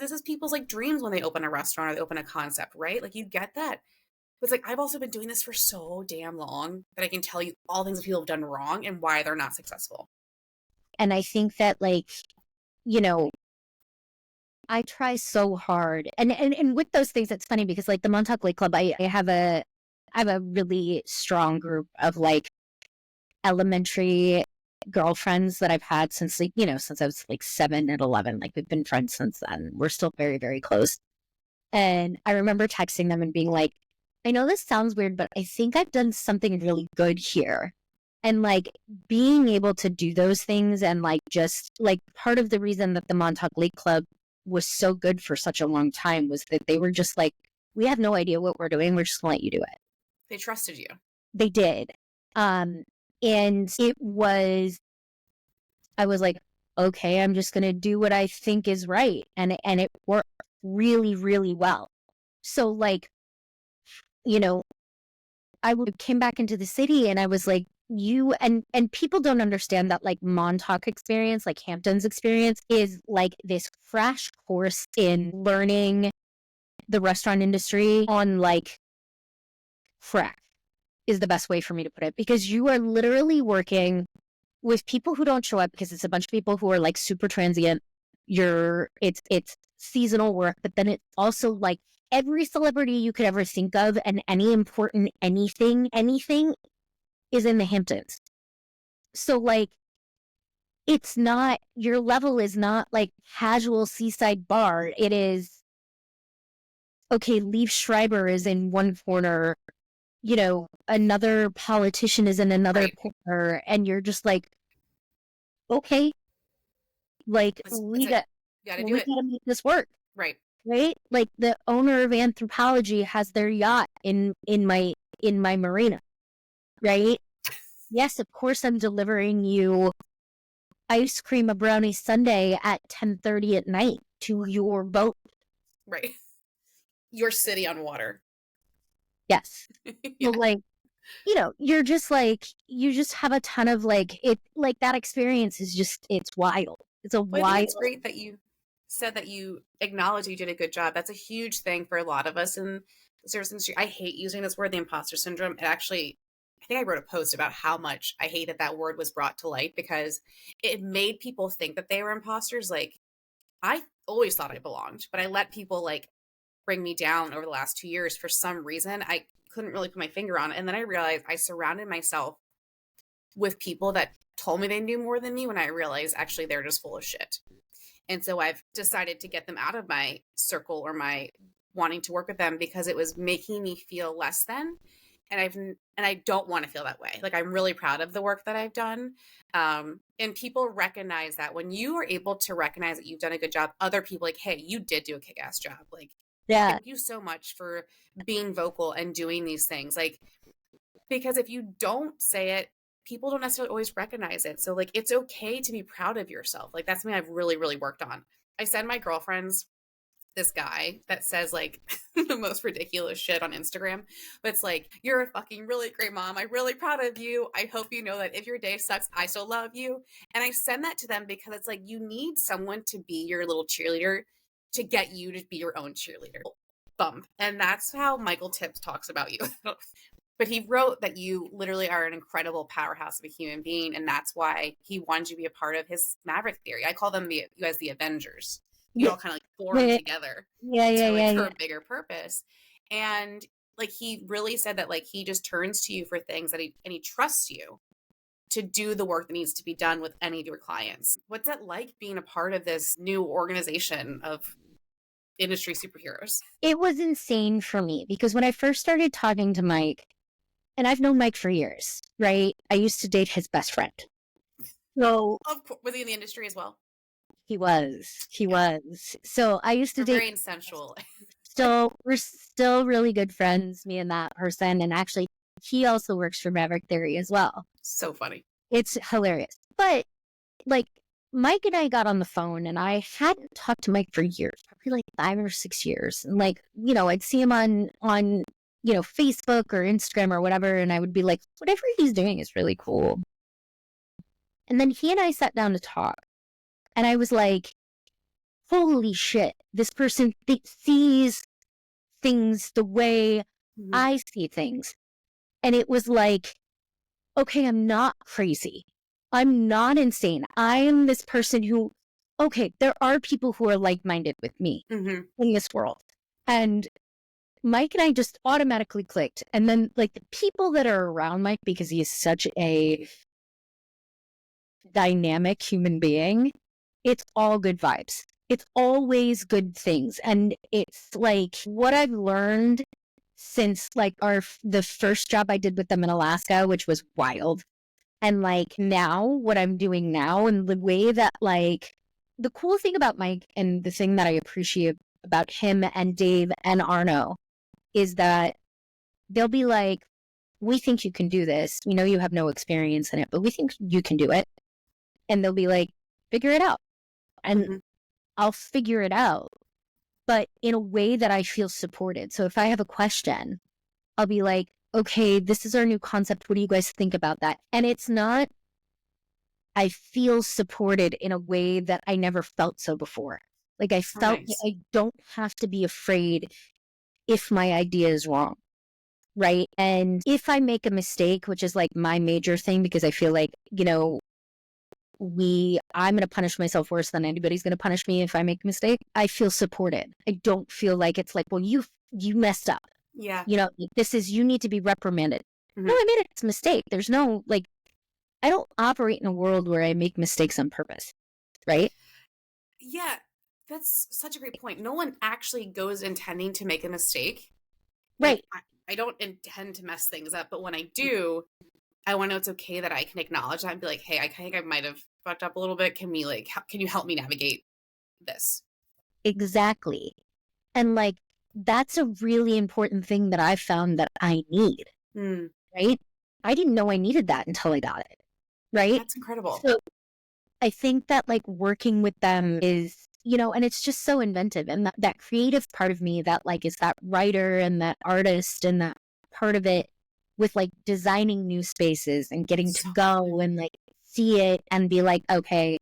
this is people's like dreams when they open a restaurant or they open a concept, right? Like you get that. But it's like, I've also been doing this for so damn long that I can tell you all things that people have done wrong and why they're not successful. And I think that like, you know, I try so hard. And with those things, it's funny because like the Montauk Lake Club, I have a really strong group of like elementary girlfriends that I've had since like, since I was like 7 and 11. Like we've been friends since then. We're still very, very close. And I remember texting them and being like, I know this sounds weird, but I think I've done something really good here. And like being able to do those things and like just like part of the reason that the Montauk Lake Club was so good for such a long time was that they were just like, we have no idea what we're doing. We're just going to let you do it. They trusted you. They did. And I was like, okay, I'm just going to do what I think is right. And it worked really, really well. So like, I came back into the city and I was like, and people don't understand that like Montauk experience, like Hampton's experience is like this crash course in learning the restaurant industry on like crack is the best way for me to put it, because you are literally working with people who don't show up because it's a bunch of people who are like super transient. It's seasonal work, but then it's also like every celebrity you could ever think of and any important anything is in the Hamptons. So like, it's not, your level is not like casual seaside bar. It is, okay, Liev Schreiber is in one corner, another politician is in another corner, and you're just like, okay, like we gotta make this work. Right. Like the owner of Anthropology has their yacht in my marina, right? Yes, of course I'm delivering you ice cream, a brownie sundae at 10:30 at night to your boat. Right. Your city on water. Yes. So like, you're just like, you just have a ton of like, it, like that experience is just, it's wild. It's wild. I think it's great that you said that you acknowledge you did a good job. That's a huge thing for a lot of us in the service industry. I hate using this word, the imposter syndrome. It actually, I think I wrote a post about how much I hate that word was brought to light because it made people think that they were imposters. Like I always thought I belonged, but I let people like bring me down over the last 2 years for some reason. I couldn't really put my finger on it. And then I realized I surrounded myself with people that told me they knew more than me when I realized actually they're just full of shit. And so I've decided to get them out of my circle or my wanting to work with them because it was making me feel less than. And I don't want to feel that way. Like, I'm really proud of the work that I've done. And people recognize that when you are able to recognize that you've done a good job, other people like, hey, you did do a kick-ass job. Like, Yeah. thank you so much for being vocal and doing these things. Like, because if you don't say it, people don't necessarily always recognize it. So like, it's okay to be proud of yourself. Like, that's something I've really, really worked on. I send my girlfriends this guy that says like the most ridiculous shit on Instagram, but it's like, you're a fucking really great mom. I'm really proud of you. I hope you know that if your day sucks, I still love you. And I send that to them because it's like, you need someone to be your little cheerleader to get you to be your own cheerleader. Bump. And that's how Michael Tips talks about you. But he wrote that you literally are an incredible powerhouse of a human being. And that's why he wanted you to be a part of his Maverick Theory. I call them you guys the Avengers. You all kind of like form together for a bigger purpose. And like, he really said that like, he just turns to you for things that he trusts you to do the work that needs to be done with any of your clients. What's that like being a part of this new organization of industry superheroes? It was insane for me because when I first started talking to Mike, and I've known Mike for years, right? I used to date his best friend. So, of course, was he in the industry as well? He was. So I used to date. Very sensual. So we're still really good friends, me and that person. And actually, he also works for Maverick Theory as well. So funny. It's hilarious. But like, Mike and I got on the phone, and I hadn't talked to Mike for years, probably like 5 or 6 years. And like, I'd see him on Facebook or Instagram or whatever, and I would be like, whatever he's doing is really cool. And then he and I sat down to talk. And I was like, holy shit, this person sees things the way I see things. And it was like, okay, I'm not crazy. I'm not insane. I am this person who, okay, there are people who are like-minded with me in this world. And Mike and I just automatically clicked. And then like the people that are around Mike, because he is such a dynamic human being, it's all good vibes. It's always good things. And it's like what I've learned since like the first job I did with them in Alaska, which was wild. And like now what I'm doing now, and the way that like the cool thing about Mike and the thing that I appreciate about him and Dave and Arno is that they'll be like, we think you can do this. We know you have no experience in it, but we think you can do it. And they'll be like, figure it out. And I'll figure it out, but in a way that I feel supported. So if I have a question, I'll be like, okay, this is our new concept. What do you guys think about that? And it's not, I feel supported in a way that I never felt so before. Like I felt I don't have to be afraid if my idea is wrong, right? And if I make a mistake, which is like my major thing, because I feel like, I'm going to punish myself worse than anybody's going to punish me if I make a mistake. I feel supported. I don't feel like it's like, well, you messed up. Yeah. You need to be reprimanded. No, I made a mistake. There's no, like, I don't operate in a world where I make mistakes on purpose. Right? Yeah. That's such a great point. No one actually goes intending to make a mistake. Right. Like, I don't intend to mess things up, but when I do, I want to know it's okay that I can acknowledge that and be like, hey, I think I might have fucked up a little bit. Can you help me navigate this? Exactly. And like, that's a really important thing that I found that I need, right? I didn't know I needed that until I got it, right? That's incredible. So I think that like working with them is, and it's just so inventive. And that creative part of me that like is that writer and that artist and that part of it with like designing new spaces and getting to go and like see it and be like, okay,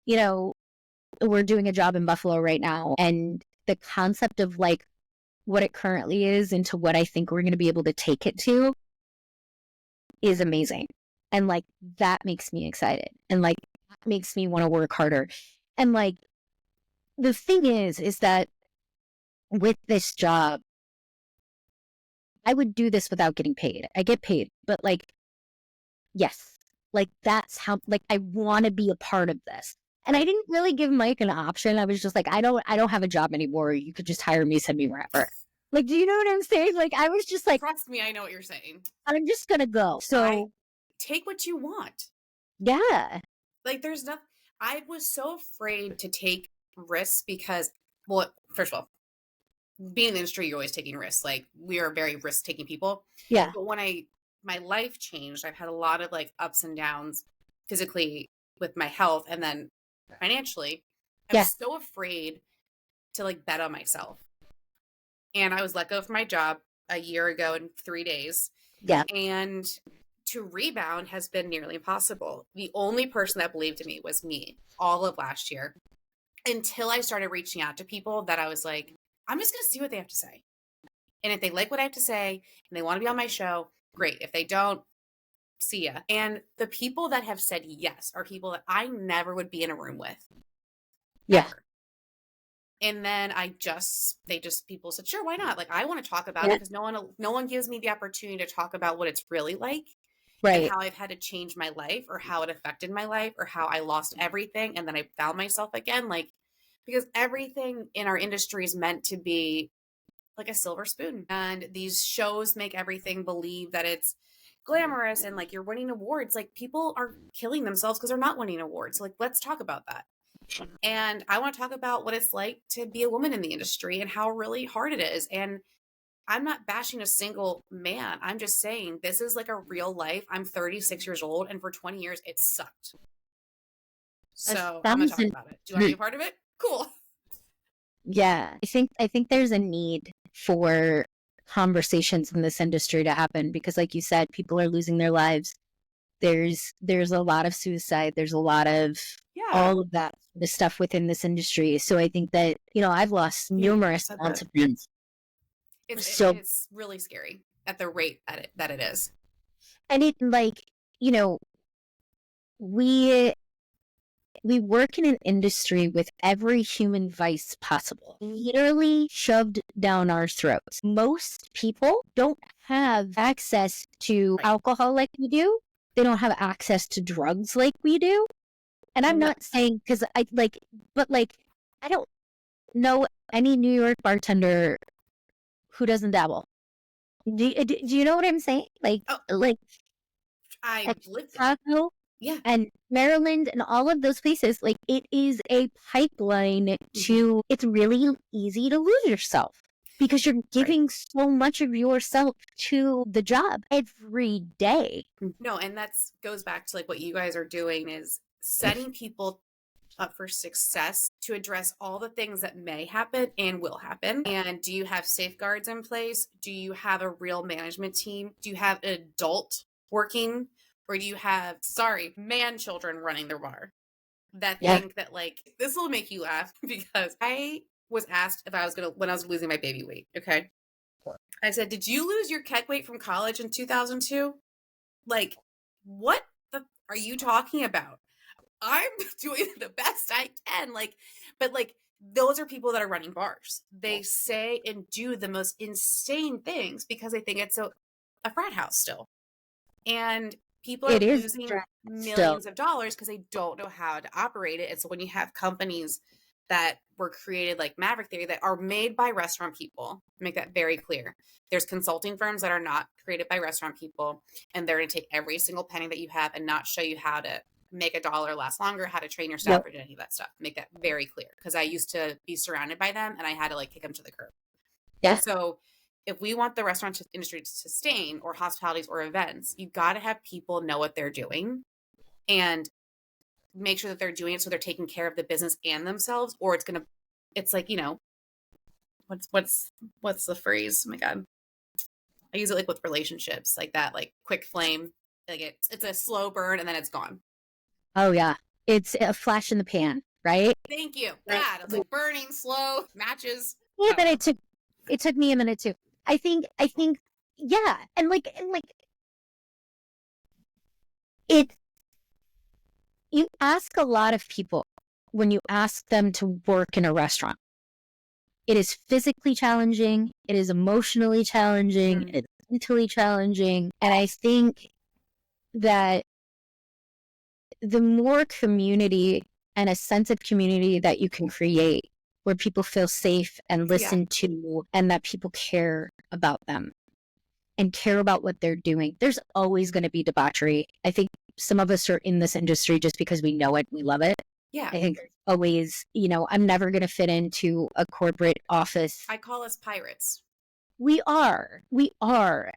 we're doing a job in Buffalo right now. And the concept of like what it currently is into what I think we're going to be able to take it to is amazing. And like, that makes me excited. And like, that makes me want to work harder. And like, the thing is that with this job, I would do this without getting paid. I get paid, but like, yes, like that's how, like, I want to be a part of this. And I didn't really give Mike an option. I was just like, I don't have a job anymore. You could just hire me, send me wherever. Like, do you know what I'm saying? Like, I was just like, trust me, I know what you're saying. I'm just gonna go. So take what you want. yeah. Like, there's nothing. I was so afraid to take risks because, well, first of all, being in the industry, you're always taking risks. Like, we are very risk-taking people. Yeah. But when my life changed, I've had a lot of like ups and downs physically with my health and then financially. I was so afraid to like bet on myself. And I was let go from my job a year ago in 3 days. Yeah. And to rebound has been nearly impossible. The only person that believed in me was me all of last year, until I started reaching out to people that I was like, I'm just going to see what they have to say. And if they like what I have to say and they want to be on my show, great. If they don't, see ya. And the people that have said yes are people that I never would be in a room with. Yeah. Ever. And then people said, sure, why not? Like, I want to talk about it because no one gives me the opportunity to talk about what it's really like. Right. And how I've had to change my life or how it affected my life or how I lost everything. And then I found myself again, like, because everything in our industry is meant to be like a silver spoon. And these shows make everything believe that it's glamorous and like you're winning awards. Like, people are killing themselves because they're not winning awards. Like, let's talk about that. And I want to talk about what it's like to be a woman in the industry and how really hard it is. And I'm not bashing a single man. I'm just saying this is like a real life. I'm 36 years old, and for 20 years it sucked. So I'm going to talk about it. Do you want to be a part of it? Cool. Yeah. I think there's a need for conversations in this industry to happen because, like you said, people are losing their lives. There's a lot of suicide. There's a lot of all of that the stuff within this industry. So I think that, I've lost numerous amounts of friends. It's really scary at the rate that it is. And it, like, we work in an industry with every human vice possible, literally shoved down our throats. Most people don't have access to alcohol like we do. They don't have access to drugs like we do. And I'm not saying because I don't know any New York bartender who doesn't dabble. Do you know what I'm saying? Like I lived Chicago, and Maryland, and all of those places. Like, it is a pipeline to. It's really easy to lose yourself because you're giving so much of yourself to the job every day. No, and that goes back to like what you guys are doing is setting people up for success to address all the things that may happen and will happen. And do you have safeguards in place? Do you have a real management team? Do you have an adult working? Or do you have, man children running their bar that think that, like, this will make you laugh because I was asked if I was when I was losing my baby weight. Okay. I said, did you lose your keg weight from college in 2002? Like, what are you talking about? I'm doing the best I can. But those are people that are running bars. They say and do the most insane things because they think it's a frat house still. And people are losing millions of dollars because they don't know how to operate it. And so when you have companies that were created like Maverick Theory that are made by restaurant people, make that very clear. There's consulting firms that are not created by restaurant people, and they're going to take every single penny that you have and not show you how to make $1 last longer, how to train your staff, or any of that stuff. Make that very clear because I used to be surrounded by them and I had to like kick them to the curb. Yeah. So if we want the restaurant industry to sustain, or hospitalities or events, you got to have people know what they're doing and make sure that they're doing it so they're taking care of the business and themselves, or it's like, what's the phrase? Oh my God. I use it like with relationships, like that, like quick flame, like it's a slow burn and then it's gone. Oh yeah. It's a flash in the pan, right? Thank you. That it's like burning slow matches. Yeah, but it took me a minute too. I think, yeah. And you ask a lot of people when you ask them to work in a restaurant. It is physically challenging. It is emotionally challenging. It's mentally challenging. And I think that the more community and a sense of community that you can create where people feel safe and listened to, and that people care about them and care about what they're doing. There's always going to be debauchery. I think some of us are in this industry just because we know it, we love it. Yeah. I think always, I'm never going to fit into a corporate office. I call us pirates. We are.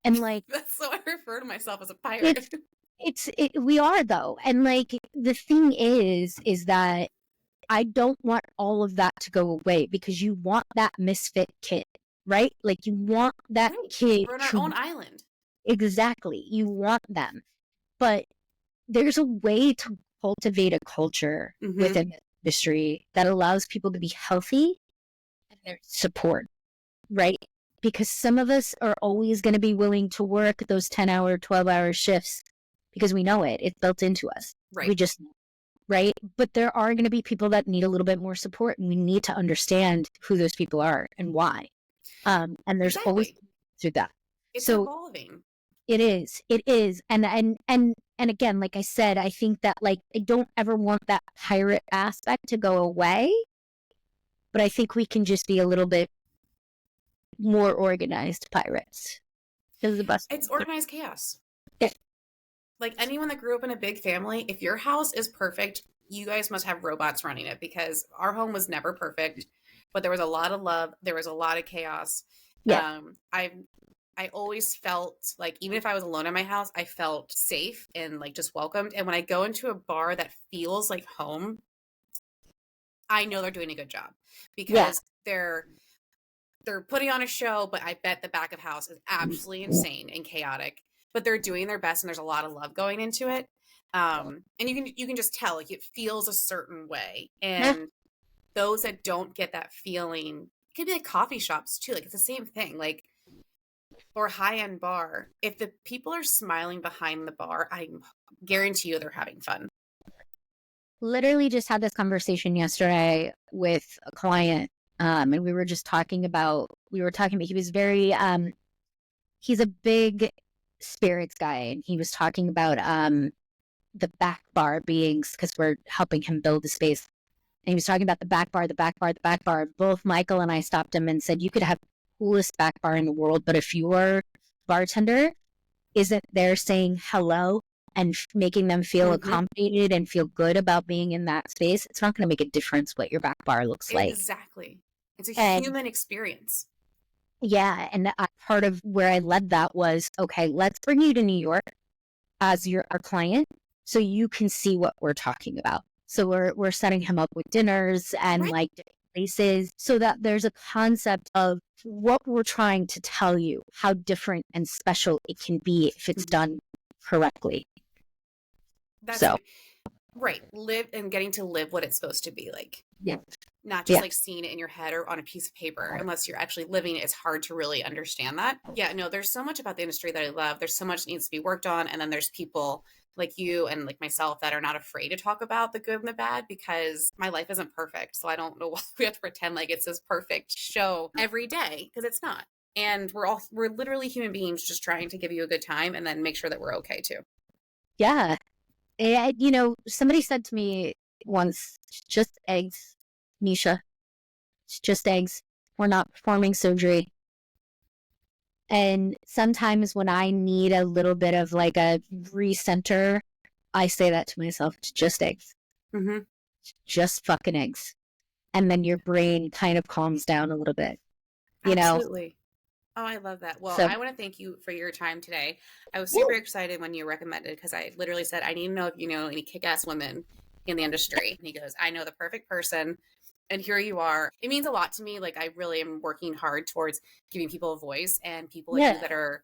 And like, that's so I refer to myself as a pirate. We are though. And like, the thing is that I don't want all of that to go away, because you want that misfit kid, right? Like, you want that kid. We're on our own island. Exactly. You want them. But there's a way to cultivate a culture within the industry that allows people to be healthy and their support, right? Because some of us are always going to be willing to work those 10-hour, 12-hour shifts because we know it. It's built into us. Right. We just, right? But there are going to be people that need a little bit more support, and we need to understand who those people are and why. And there's always through that. It's evolving. It is. And again, like I said, I think that, like, I don't ever want that pirate aspect to go away, but I think we can just be a little bit more organized pirates. This is the best. It's organized chaos. Yeah. Like, anyone that grew up in a big family, if your house is perfect, you guys must have robots running it, because our home was never perfect, but there was a lot of love. There was a lot of chaos. Yeah. I always felt like, even if I was alone in my house, I felt safe and like just welcomed. And when I go into a bar that feels like home, I know they're doing a good job, because they're putting on a show, but I bet the back of house is absolutely insane and chaotic, but they're doing their best and there's a lot of love going into it. And you can just tell, like, it feels a certain way. And those that don't get that feeling, it could be like coffee shops too. Like, it's the same thing. Like, or high-end bar, if the people are smiling behind the bar, I guarantee you they're having fun. Literally just had this conversation yesterday with a client, and we were talking about, he was very, he's a big spirits guy, and he was talking about the back bar beings, because we're helping him build the space. And he was talking about the back bar. Both Michael and I stopped him and said, you could have coolest back bar in the world, but if your bartender isn't there saying hello and making them feel accommodated and feel good about being in that space, it's not going to make a difference what your back bar looks like. Exactly. It's a human experience. Yeah. And part of where I led that was, okay, let's bring you to New York as our client so you can see what we're talking about. So we're setting him up with dinners and like places, so that there's a concept of what we're trying to tell you, how different and special it can be if it's done correctly. Live and getting to live what it's supposed to be like. Yeah. Not just like seeing it in your head or on a piece of paper. Unless you're actually living it, it's hard to really understand that. Yeah, no, there's so much about the industry that I love. There's so much that needs to be worked on. And then there's people like you and like myself that are not afraid to talk about the good and the bad, because my life isn't perfect. So I don't know why we have to pretend like it's this perfect show every day, because it's not. And we're literally human beings just trying to give you a good time and then make sure that we're okay too. Yeah. And, somebody said to me once, just eggs, Nesha. It's just eggs. We're not performing surgery. And sometimes when I need a little bit of like a recenter, I say that to myself. It's just eggs. Mm-hmm. Just fucking eggs. And then your brain kind of calms down a little bit. Absolutely. Oh, I love that. Well, I want to thank you for your time today. I was super excited when you recommended, because I literally said, I need to know if you know any kick-ass women in the industry. And he goes, I know the perfect person. And here you are. It means a lot to me. Like, I really am working hard towards giving people a voice, and people like you that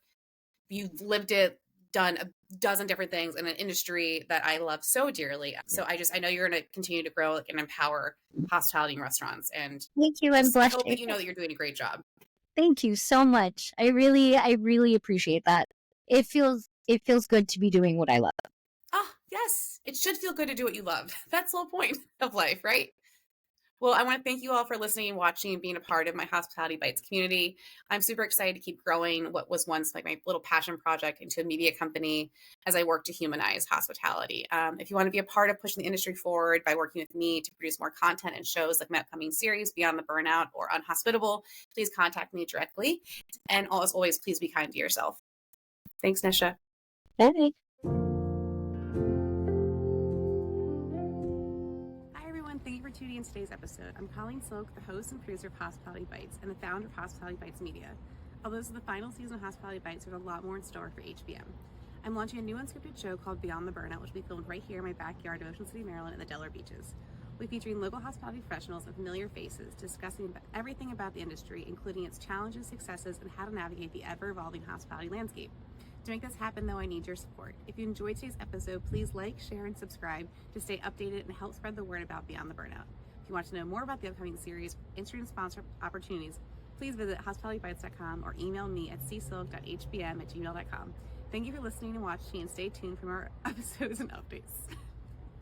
you've lived it, done a dozen different things in an industry that I love so dearly. So I know you're going to continue to grow and empower hospitality and restaurants. And thank you. I'm blessed. I hope that you know that you're doing a great job. Thank you so much. I really appreciate that. It feels good to be doing what I love. Oh, yes. It should feel good to do what you love. That's the whole point of life, right? Well, I want to thank you all for listening and watching and being a part of my Hospitality Bites community. I'm super excited to keep growing what was once like my little passion project into a media company as I work to humanize hospitality. If you want to be a part of pushing the industry forward by working with me to produce more content and shows like my upcoming series, Beyond the Burnout or Unhospitable, please contact me directly. And as always, please be kind to yourself. Thanks, Nesha. Bye. Thank you for tuning in today's episode. I'm Colleen Silk, the host and producer of Hospitality Bites and the founder of Hospitality Bites Media. Although this is the final season of Hospitality Bites, there's a lot more in store for HBM. I'm launching a new unscripted show called Beyond the Burnout, which will be filmed right here in my backyard of Ocean City, Maryland and the Delaware Beaches. We'll be featuring local hospitality professionals and familiar faces, discussing everything about the industry, including its challenges, successes, and how to navigate the ever-evolving hospitality landscape. To make this happen, though, I need your support. If you enjoyed today's episode, please like, share, and subscribe to stay updated and help spread the word about Beyond the Burnout. If you want to know more about the upcoming series, industry and sponsor opportunities, please visit hospitalitybites.com or email me at csilk.hbm@gmail.com. Thank you for listening and watching, and stay tuned for more episodes and updates.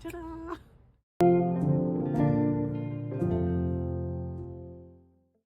Ta-da!